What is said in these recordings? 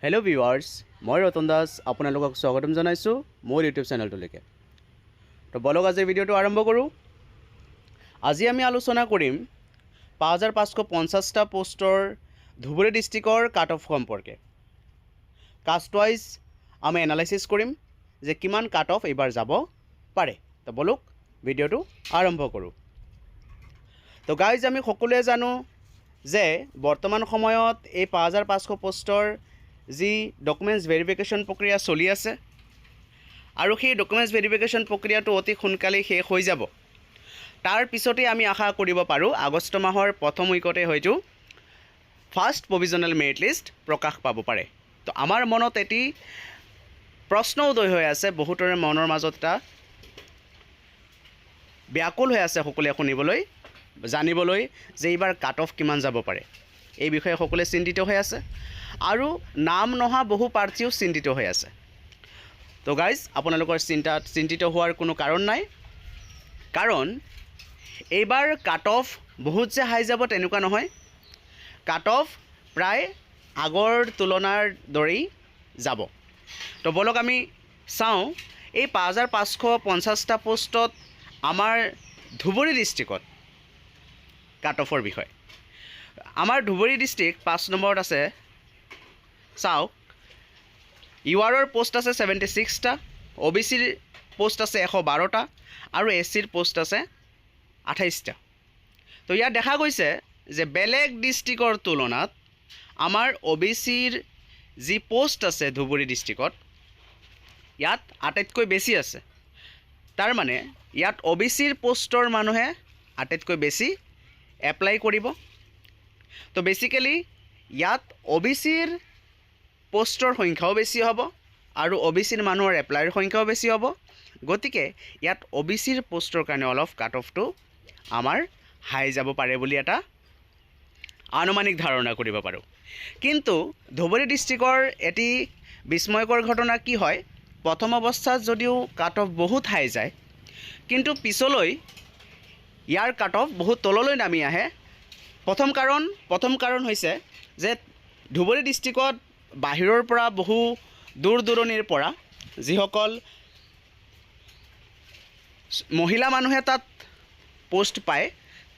Hello' viewers, মই ৰতন দাস আপোনালোকক স্বাগতম জনাইছোঁ মোৰ ইউটিউব চেনেলটোলৈকে। তো বলক আজিৰ ভিডিঅ'টো আৰম্ভ কৰোঁ। আজি আমি আলোচনা কৰিম 5550টা পোষ্টৰ ধুবুৰী ডিষ্ট্ৰিক্টৰ কাট অফ সম্পৰ্কে। কাষ্ট ৱাইজ আমি এনালাইচিছ কৰিম যে কিমান কাট অফ এইবাৰ যাব পাৰে। তো বলক ভিডিঅ'টো আৰম্ভ কৰোঁ। তো গাইজ, আমি সকলোৱে জানো যে বৰ্তমান সময়ত এই 5500 পোষ্টৰ যি ডকুমেণ্টছ ভেৰিফিকেশ্যন প্ৰক্ৰিয়া চলি আছে আৰু সেই ডকুমেণ্টছ ভেৰিফিকেশ্যন প্ৰক্ৰিয়াটো অতি সোনকালেই শেষ হৈ যাব। তাৰ পিছতেই আমি আশা কৰিব পাৰোঁ আগষ্ট মাহৰ প্ৰথম উইকতে হয়তো ফাৰ্ষ্ট প্ৰভিজনেল মেৰিট লিষ্ট প্ৰকাশ পাব পাৰে। তো আমাৰ মনত এটি প্ৰশ্ন উদয় হৈ আছে, বহুতৰে মনৰ মাজত এটা ব্যাকুল হৈ আছে সকলোৱে শুনিবলৈ জানিবলৈ যে এইবাৰ কাট অফ কিমান যাব পাৰে। এই বিষয়ে সকলোৱে চিন্তিত হৈ আছে আৰু নাম নহা বহু প্ৰাৰ্থীও চিন্তিত হৈ আছে। তো গাইজ, আপোনালোকৰ চিন্তিত হোৱাৰ কোনো কাৰণ নাই, কাৰণ এইবাৰ কাট অফ বহুত যে হাই যাব তেনেকুৱা নহয়। কাট অফ প্ৰায় আগৰ তুলনাৰ দৰেই যাব। তো বলক আমি চাওঁ এই 5550টা পোষ্টত আমাৰ ধুবুৰী ডিষ্ট্ৰিক্টত কাট অফৰ বিষয়ে। আমাৰ ধুবুৰী ডিষ্ট্ৰিক্ট 5 নম্বৰত আছে। চাওক, ইউআৰৰ পোষ্ট আছে 76টা, OBCৰ পোষ্ট আছে 112টা আৰু SCৰ পোষ্ট আছে 28টা। তো ইয়াত দেখা গৈছে যে বেলেগ ডিষ্ট্ৰিক্টৰ তুলনাত আমাৰ OBCৰ যি পোষ্ট আছে ধুবুৰী ডিষ্ট্ৰিক্টত ইয়াত আটাইতকৈ বেছি আছে। তাৰমানে ইয়াত OBCৰ পোষ্টৰ মানুহে আটাইতকৈ বেছি এপ্লাই কৰিব। তো বেচিকেলি ইয়াত OBCৰ পোষ্টৰ সংখ্যাও বেছি হ'ব আৰু OBCৰ মানুহৰ এপ্লাইৰ সংখ্যাও বেছি হ'ব। গতিকে ইয়াত OBCৰ পোষ্টৰ কাৰণে অলপ কাট অফটো আমাৰ হাই যাব পাৰে বুলি এটা আনুমানিক ধাৰণা কৰিব পাৰোঁ। কিন্তু ধুবুৰী ডিষ্ট্ৰিক্টৰ এটি বিস্ময়কৰ ঘটনা কি হয়, প্ৰথম অৱস্থাত যদিও কাট অফ বহুত হাই যায়, কিন্তু পিছলৈ ইয়াৰ কাট অফ বহুত তললৈ নামি আহে। প্ৰথম কাৰণ হৈছে যে ধুবুৰী ডিষ্ট্ৰিক্টত বাহিৰৰ পৰা বহু দূৰ দূৰণিৰ পৰা যিসকল মহিলা মানুহে তাত পোষ্ট পায়,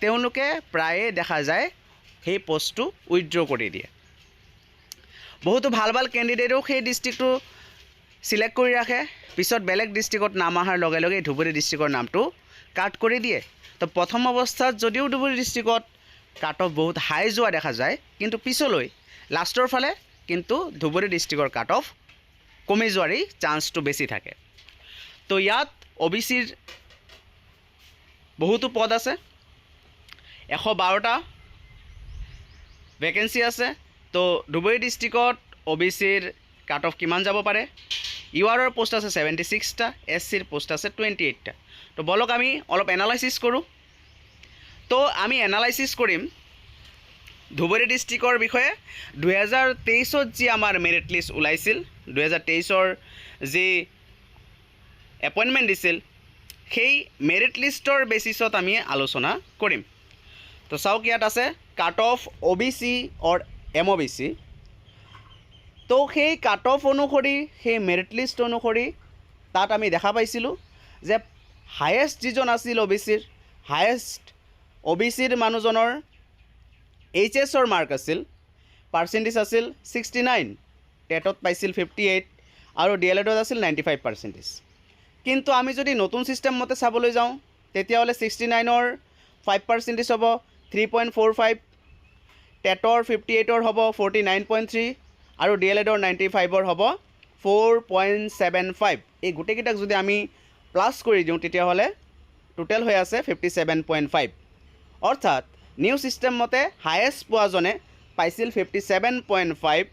তেওঁলোকে প্ৰায়ে দেখা যায় সেই পোষ্টটো উইথড্ৰ কৰি দিয়ে। বহুতো ভাল ভাল কেণ্ডিডেটেও সেই ডিষ্ট্ৰিক্টটো চিলেক্ট কৰি ৰাখে, পিছত বেলেগ ডিষ্ট্ৰিক্টত নাম অহাৰ লগে লগে ধুবুৰী ডিষ্ট্ৰিক্টৰ নামটো কাট কৰি দিয়ে। তো প্ৰথম অৱস্থাত যদিও ধুবুৰী ডিষ্ট্ৰিক্টত কাট অফ বহুত হাই যোৱা দেখা যায়, কিন্তু পিছলৈ লাষ্টৰ ফালে কিন্তু ধুবুৰী ডিষ্ট্ৰিক্টৰ কাট অফ কমি যোৱাৰই চান্সটো বেছি থাকে। তো ইয়াত OBCৰ বহুতো পদ আছে, 112টা ভেকেঞ্চি আছে। তো ধুবুৰী ডিষ্ট্ৰিক্টত OBCৰ কাট অফ কিমান যাব পাৰে? ইউআৰৰ পোষ্ট আছে 76টা, SCৰ পোষ্ট আছে 28টা। তো বলক আমি অলপ এনালাইচিছ কৰোঁ। তো আমি এনালাইচিছ কৰিম ধুবুৰী ডিষ্ট্ৰিক্টৰ বিষয়ে 2023ত যি আমাৰ মেৰিট লিষ্ট ওলাইছিল, 2023ৰ যি এপইণ্টমেণ্ট দিছিল, সেই মেৰিট লিষ্টৰ বেচিছত আমি আলোচনা কৰিম। তো চাওক, ইয়াত আছে কাট অফ OBC অৰ MOBC। তো সেই কাট অফ অনুসৰি, সেই মেৰিট লিষ্ট অনুসৰি তাত আমি দেখা পাইছিলোঁ যে হায়েষ্ট যিজন আছিল হায়েষ্ট OBCৰ মানুহজনৰ HSৰ মাৰ্ক আছিল, পাৰ্চেণ্টেজ আছিল 69, টেটত পাইছিল 58 আৰু DLEডত আছিল 95%। কিন্তু আমি যদি নতুন ছিষ্টেম মতে চাবলৈ যাওঁ, তেতিয়াহ'লে 69ৰ 5% হ'ব 3.45, টেটৰ 58ৰ হ'ব 49.3 আৰু DLEডৰ 95ৰ হ'ব 4.75। এই গোটেইকেইটাক যদি আমি প্লাছ কৰি দিওঁ তেতিয়াহ'লে টোটেল হৈ আছে 57.5। অৰ্থাৎ নিউ ছিষ্টেম মতে হায়েষ্ট পোৱাজনে পাইছিল 57.5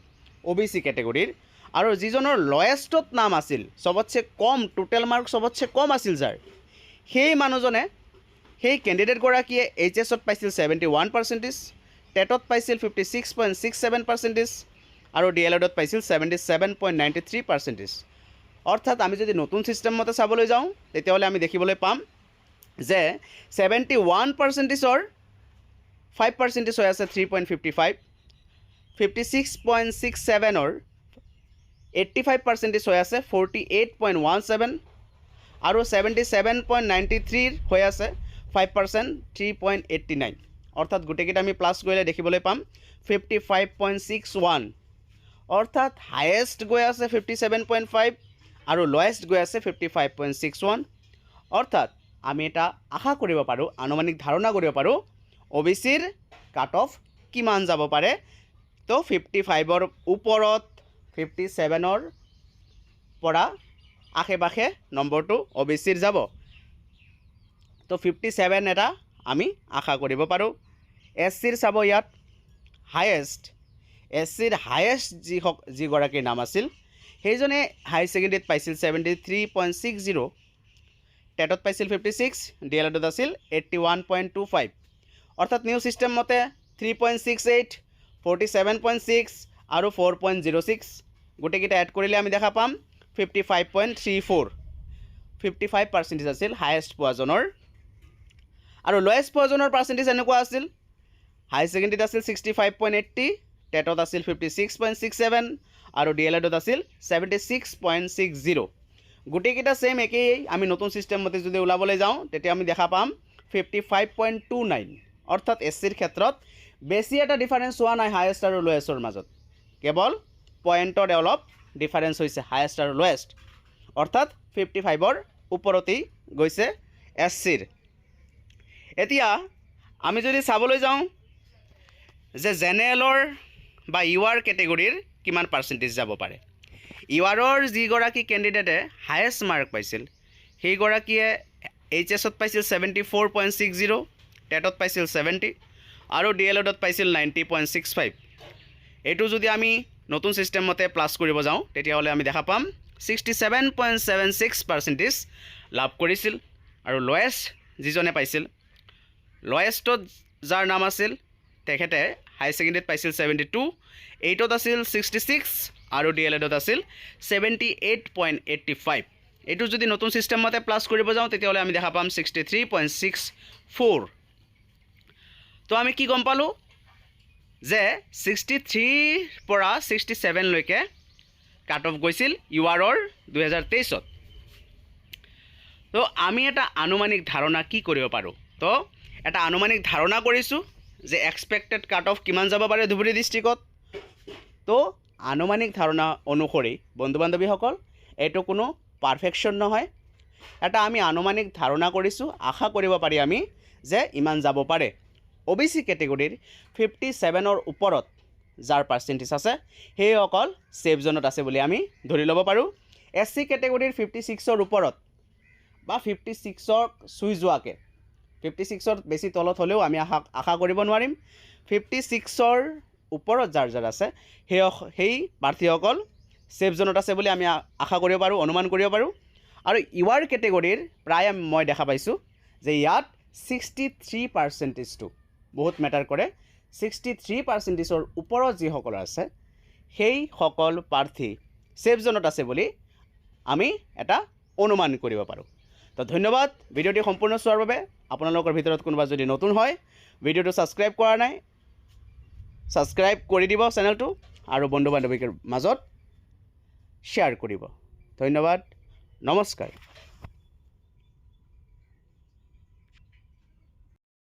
OBC কেটেগৰীৰ, আৰু যিজনৰ লয়েষ্টত নাম আছিল, চবতছে কম টোটেল মাৰ্ক চবতছে কম আছিল যাৰ, সেই মানুহজনে, সেই কেণ্ডিডেটগৰাকীয়ে HSত পাইছিল 71%, টেটত পাইছিল 56.67% আৰু DLEডত পাইছিল 77.93%। অৰ্থাৎ আমি যদি নতুন ছিষ্টেম মতে চাবলৈ যাওঁ তেতিয়াহ'লে আমি দেখিবলৈ পাম যে 71%ৰ 5% হৈ আছে 3.55, 56.67ৰ 85% হৈ আছে 48.17 আৰু 77.93 হৈ আছে 5% 3.89 অৰ্থাৎ গোটেইকেইটা আমি প্লাছ কৰিলে দেখিবলৈ পাম 55.61 অৰ্থাৎ হায়েষ্ট গৈ আছে 57.5 আৰু লোৱেষ্ট গৈ আছে 55.61 অৰ্থাৎ আমি এটা আশা কৰিব পাৰোঁ আনুমানিক ধাৰণা কৰিব পাৰোঁ OBCৰ কাট অফ কিমান যাব পাৰে তো 55ৰ ওপৰত 57ৰ পৰা আশে-পাশে নম্বৰটো OBCৰ যাব তো 57 এটা আমি আশা কৰিব পাৰোঁ SCৰ চাব ইয়াত হায়েষ্ট SCৰ হায়েষ্ট যিগৰাকীৰ নাম আছিল সেইজনে হাই ছেকেণ্ডেৰীত পাইছিল 73.60 টেটত পাইছিল 56 ডিএলএডত আছিল 81.25 অৰ্থাৎ নিউ ছিষ্টেম মতে 3.68 47.6 আৰু 4.06 গোটেইকেইটা এড কৰিলে আমি দেখা পাম 55.34 55% আছিল হায়েষ্ট পোৱাজনৰ আৰু লোৱেষ্ট পোৱাজনৰ পাৰ্চেণ্টেজ এনেকুৱা আছিল হাই ছেকেণ্ডেৰীত আছিল 65.80 টেটত আছিল 56.67 আৰু ডিএলএডত আছিল 76.60 গোটেইকেইটা সেম একেই আমি নতুন ছিষ্টেম মতে যদি ওলাবলৈ যাওঁ তেতিয়া আমি দেখা পাম 55.29 অৰ্থাৎ SCৰ ক্ষেত্ৰত বেছি এটা ডিফাৰেন্স হোৱা নাই হায়েষ্ট আৰু লোৱেষ্টৰ মাজত কেৱল পইণ্টৰ অলপ ডিফাৰেন্স হৈছে হায়েষ্ট আৰু লোৱেষ্ট অৰ্থাৎ 55ৰ ওপৰতেই গৈছে SCৰ এতিয়া আমি যদি চাবলৈ যাওঁ যে জেনেৰেলৰ বা UR কেটেগৰীৰ কিমান পাৰ্চেণ্টেজ যাব পাৰে URৰ যিগৰাকী কেণ্ডিডেটে হায়েষ্ট মাৰ্ক পাইছিল সেইগৰাকীয়ে HSত পাইছিল 74.60 টেটত পাইছিল 70 আৰু ডিএলএডত পাইছিল 90.65 এইটো যদি আমি নতুন ছিষ্টেম মতে প্লাছ কৰিব যাওঁ তেতিয়াহ'লে আমি দেখা পাম 67.76% লাভ কৰিছিল আৰু লোৱেষ্ট যিজনে পাইছিল লোৱেষ্টত যাৰ নাম আছিল তেখেতে হাই ছেকেণ্ডেৰীত পাইছিল 72 8ত আছিল 66 আৰু ডিএলএডত আছিল 78.85 এইটো যদি নতুন ছিষ্টেম মতে প্লাছ কৰিব যাওঁ তেতিয়াহ'লে আমি দেখা পাম 63.64 তো আমি কি গম পালোঁ যে 63 পৰা 67 লৈকে কাট অফ গৈছিল URৰ 2023ত তো আমি এটা আনুমানিক ধাৰণা কি কৰিব পাৰোঁ তো এটা আনুমানিক ধাৰণা কৰিছোঁ যে এক্সপেক্টেড কাট অফ কিমান যাব পাৰে ধুবুৰী ডিষ্ট্ৰিক্টত তো আনুমানিক ধাৰণা অনুসৰি বন্ধু বান্ধৱীসকল এইটো কোনো পাৰফেকশ্যন নহয় এটা আমি আনুমানিক ধাৰণা কৰিছোঁ আশা কৰিব পাৰি আমি যে ইমান যাব পাৰে OBC কেটেগৰীৰ 57ৰ ওপৰত যাৰ পাৰ্চেণ্টেজ আছে সেইসকল সেফ জোনত আছে বুলি আমি ধৰি ল'ব পাৰোঁ SC কেটেগৰীৰ 56ৰ ওপৰত বা 56ক চুই যোৱাকৈ 56ৰ বেছি তলত হ'লেও আমি আশা কৰিব নোৱাৰিম 56ৰ ওপৰত যাৰ যাৰ আছে সেই প্ৰাৰ্থীসকল সেফ জোনত আছে বুলি আমি আশা কৰিব পাৰোঁ অনুমান কৰিব পাৰোঁ আৰু UR কেটেগৰীৰ প্ৰায় মই দেখা পাইছোঁ যে ইয়াত 63%টো বহুত মেটাৰ কৰে 63%ৰ ওপৰত যিসকল আছে সেইসকল প্ৰাৰ্থী সেফ জোনত আছে বুলি আমি এটা অনুমান কৰিব পাৰোঁ তো ধন্যবাদ ভিডিঅ'টি সম্পূৰ্ণ চোৱাৰ বাবে আপোনালোকৰ ভিতৰত কোনোবা যদি নতুন হয় ভিডিঅ'টো ছাবস্ক্ৰাইব কৰা নাই ছাবস্ক্ৰাইব কৰি দিব চেনেলটো আৰু বন্ধু বান্ধৱীৰ মাজত শ্বেয়াৰ কৰিব ধন্যবাদ নমস্কাৰ